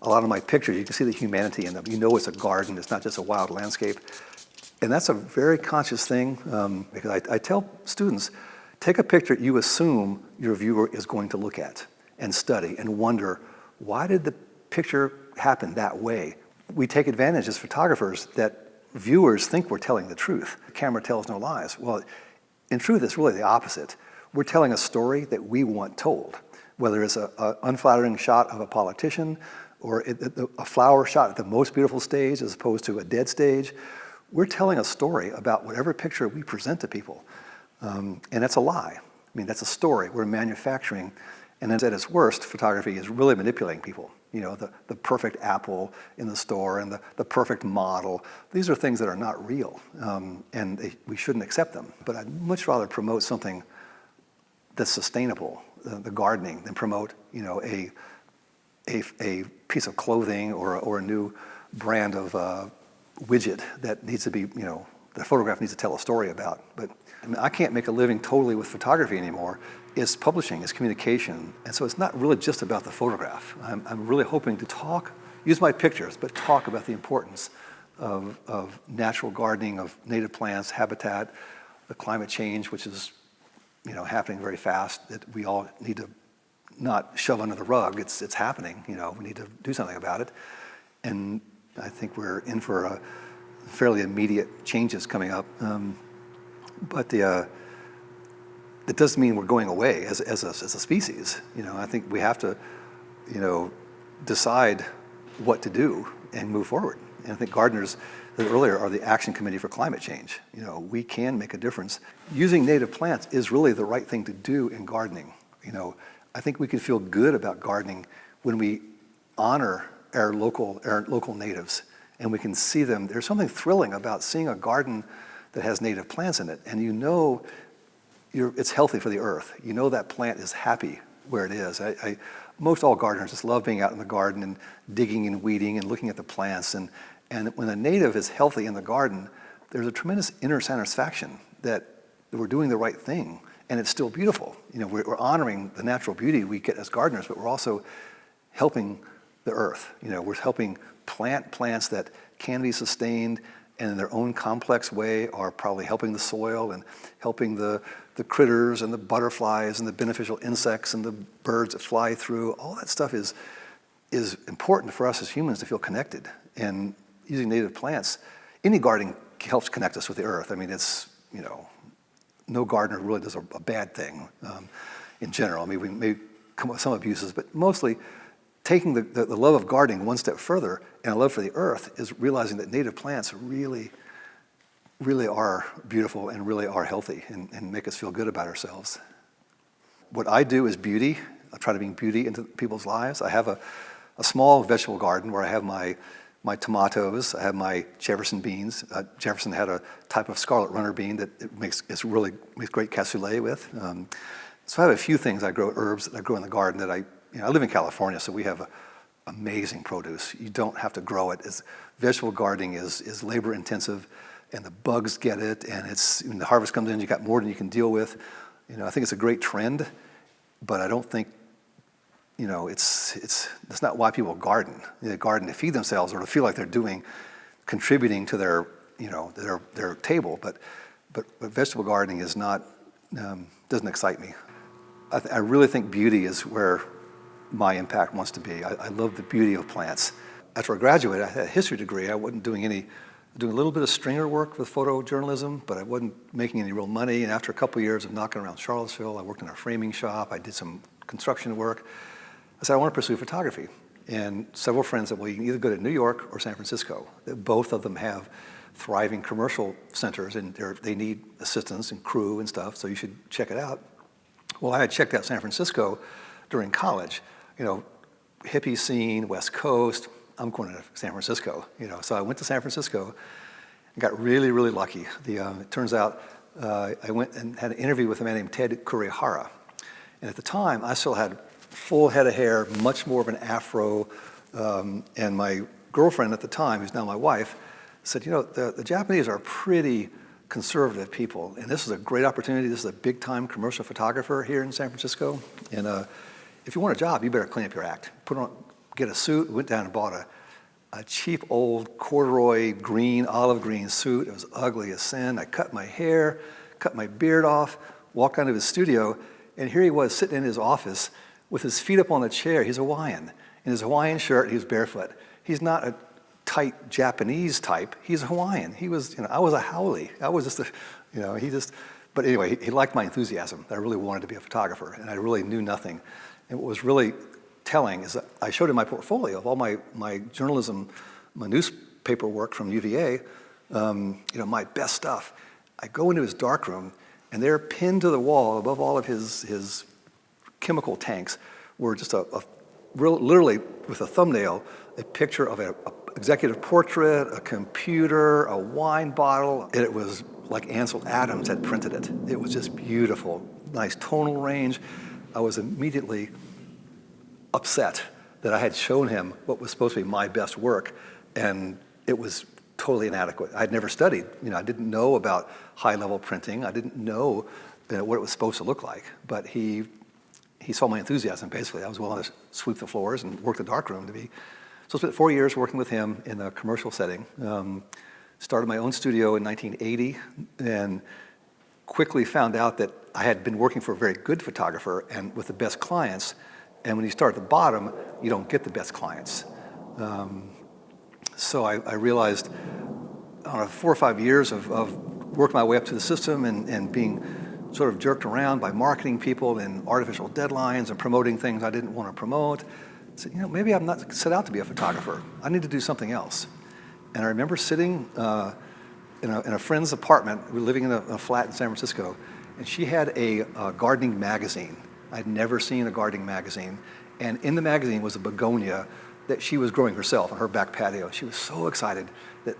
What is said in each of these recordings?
a lot of my pictures, you can see the humanity in them. You know it's a garden, it's not just a wild landscape. And that's a very conscious thing, because I tell students, take a picture you assume your viewer is going to look at and study and wonder, why did the picture happen that way? We take advantage as photographers that viewers think we're telling the truth. The camera tells no lies. Well, in truth, it's really the opposite. We're telling a story that we want told, whether it's an unflattering shot of a politician or a flower shot at the most beautiful stage as opposed to a dead stage. We're telling a story about whatever picture we present to people. And that's a lie. I mean, that's a story. We're manufacturing. And at its worst, photography is really manipulating people. You know, the perfect apple in the store and the perfect model. These are things that are not real, and we shouldn't accept them. But I'd much rather promote something that's sustainable, the gardening, than promote, you know, a piece of clothing or a new brand of widget that needs to be, you know, the photograph needs to tell a story about. But I mean, I can't make a living totally with photography anymore. It's publishing, it's communication, and so it's not really just about the photograph. I'm really hoping to use my pictures, but talk about the importance of natural gardening, of native plants, habitat, the climate change, which is, you know, happening very fast, that we all need to not shove under the rug. It's happening, you know, we need to do something about it. And I think we're in for a fairly immediate changes coming up. But it doesn't mean we're going away as a species. You know, I think we have to, you know, decide what to do and move forward. And I think gardeners, that earlier, are the action committee for climate change. You know, we can make a difference. Using native plants is really the right thing to do in gardening. You know, I think we can feel good about gardening when we honor our local natives and we can see them. There's something thrilling about seeing a garden that has native plants in it, and you know it's healthy for the earth. You know that plant is happy where it is. Most all gardeners just love being out in the garden and digging and weeding and looking at the plants. And when a native is healthy in the garden, there's a tremendous inner satisfaction that we're doing the right thing, and it's still beautiful. You know, we're honoring the natural beauty we get as gardeners, but we're also helping the earth. You know, we're helping plant plants that can be sustained and in their own complex way are probably helping the soil and helping the critters and the butterflies and the beneficial insects and the birds that fly through. All that stuff is important for us as humans to feel connected. And using native plants, any gardening helps connect us with the earth. I mean, it's, you know, no gardener really does a bad thing in general. I mean, we may come up with some abuses, but mostly taking the love of gardening one step further and a love for the earth is realizing that native plants really are beautiful and really are healthy and make us feel good about ourselves. What I do is beauty. I try to bring beauty into people's lives. I have a small vegetable garden where I have my tomatoes, I have my Jefferson beans. Jefferson had a type of scarlet runner bean that it makes great cassoulet with. So I have a few things I grow, herbs that I grow in the garden that I live in California, so we have amazing produce. You don't have to grow it. Vegetable gardening is labor intensive, and the bugs get it, and when the harvest comes in, you got more than you can deal with. You know, I think it's a great trend, but I don't think, you know, that's not why people garden. They garden to feed themselves or to feel like they're contributing to their, you know, their table. But vegetable gardening is not, doesn't excite me. I really think beauty is where my impact wants to be. I love the beauty of plants. After I graduated, I had a history degree. I wasn't doing a little bit of stringer work with photojournalism, but I wasn't making any real money. And after a couple of years of knocking around Charlottesville, I worked in a framing shop. I did some construction work. I said, I want to pursue photography. And several friends said, well, you can either go to New York or San Francisco. Both of them have thriving commercial centers, and they need assistants and crew and stuff, so you should check it out. Well, I had checked out San Francisco during college. You know, hippie scene, West Coast, I'm going to San Francisco, you know. So I went to San Francisco and got really, really lucky. It turns out I went and had an interview with a man named Ted Kurihara. And at the time, I still had full head of hair, much more of an afro, and my girlfriend at the time, who's now my wife, said, you know, the Japanese are pretty conservative people, and this is a great opportunity. This is a big-time commercial photographer here in San Francisco, and if you want a job, you better clean up your act. get a suit. We went down and bought a cheap old corduroy green, olive green suit. It was ugly as sin. I cut my hair, cut my beard off, walked out of his studio, and here he was sitting in his office with his feet up on the chair. He's Hawaiian. In his Hawaiian shirt, he was barefoot. He's not a tight Japanese type. He's Hawaiian. He was, I was a haole. I was just but anyway, he liked my enthusiasm, that I really wanted to be a photographer, and I really knew nothing. And what was really telling is that I showed him my portfolio of all my journalism, my newspaper work from UVA, my best stuff. I go into his darkroom, and there pinned to the wall above all of his chemical tanks were just literally with a thumbnail, a picture of an executive portrait, a computer, a wine bottle, and it was like Ansel Adams had printed it. It was just beautiful, nice tonal range. I was immediately upset that I had shown him what was supposed to be my best work, and it was totally inadequate. I'd never studied. I didn't know about high-level printing. I didn't know what it was supposed to look like, but he saw my enthusiasm, basically. I was willing to sweep the floors and work the darkroom to be. So I spent 4 years working with him in a commercial setting. Started my own studio in 1980 and quickly found out that I had been working for a very good photographer and with the best clients. And when you start at the bottom, you don't get the best clients. So I realized 4 or 5 years of working my way up to the system and being sort of jerked around by marketing people and artificial deadlines and promoting things I didn't want to promote. I said, maybe I'm not set out to be a photographer. I need to do something else. And I remember sitting in a friend's apartment. We were living in a flat in San Francisco, and she had a gardening magazine. I'd never seen a gardening magazine. And in the magazine was a begonia that she was growing herself on her back patio. She was so excited that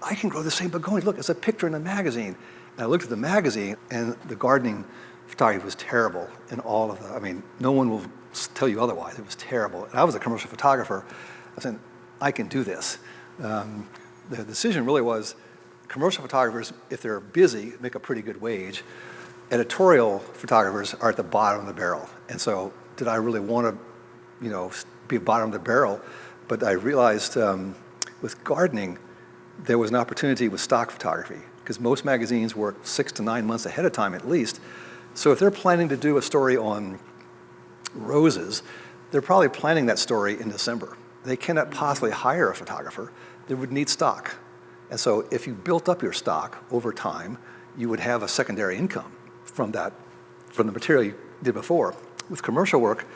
I can grow the same begonia. Look, it's a picture in the magazine. And I looked at the magazine, and the gardening photography was terrible in all of no one will tell you otherwise. It was terrible. And I was a commercial photographer. I said, I can do this. The decision really was commercial photographers, if they're busy, make a pretty good wage. Editorial photographers are at the bottom of the barrel. And so did I really want to, be bottom of the barrel? But I realized with gardening, there was an opportunity with stock photography because most magazines work 6 to 9 months ahead of time at least. So if they're planning to do a story on roses, they're probably planning that story in December. They cannot possibly hire a photographer. They would need stock. And so if you built up your stock over time, you would have a secondary income from the material you did before. With commercial work,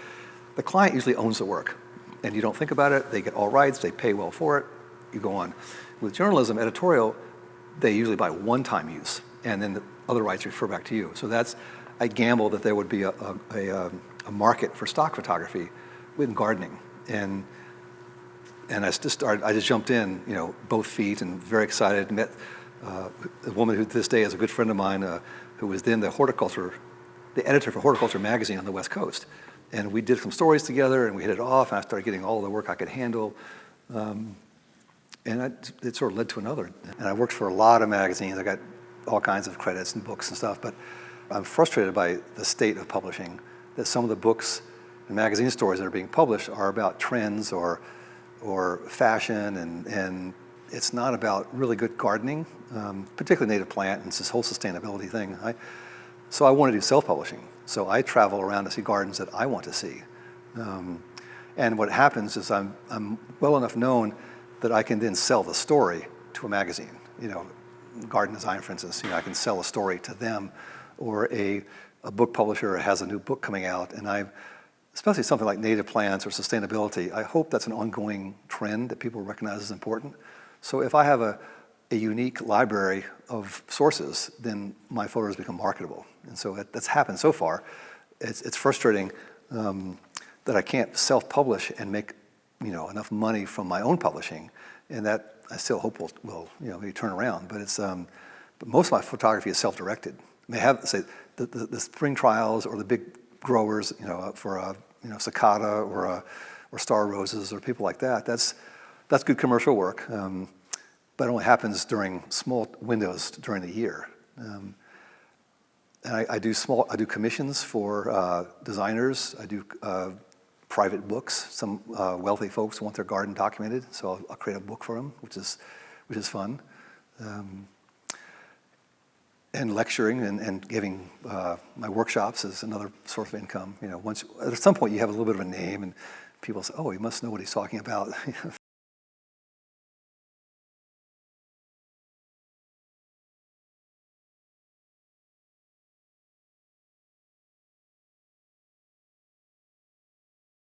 the client usually owns the work. And you don't think about it, they get all rights, they pay well for it, you go on. With journalism, editorial, they usually buy one-time use, and then the other rights refer back to you. So I gambled that there would be a market for stock photography with gardening. And I just jumped in, both feet and very excited. Met a woman who to this day is a good friend of mine, who was then the editor for Horticulture magazine on the West Coast. And we did some stories together, and we hit it off, and I started getting all the work I could handle. And it sort of led to another. And I worked for a lot of magazines. I got all kinds of credits and books and stuff, but I'm frustrated by the state of publishing, that some of the books and magazine stories that are being published are about trends or fashion, and it's not about really good gardening, particularly native plant, and it's this whole sustainability thing. So I want to do self-publishing. So I travel around to see gardens that I want to see. And what happens is I'm well enough known that I can then sell the story to a magazine. Garden Design, for instance, I can sell a story to them, or a book publisher has a new book coming out, and especially something like native plants or sustainability, I hope that's an ongoing trend that people recognize as important. So if I have a unique library of sources, then my photos become marketable. And so that's happened so far. It's frustrating that I can't self-publish and make enough money from my own publishing, and that I still hope will maybe turn around. But but most of my photography is self-directed. I have say the spring trials or the big growers, for a cicada or star roses or people like that. That's good commercial work, but it only happens during small windows during the year. And I do commissions for designers. I do private books. Some wealthy folks want their garden documented, so I'll create a book for them, which is fun. And lecturing and giving my workshops is another source of income. At some point you have a little bit of a name, and people say, "Oh, he must know what he's talking about."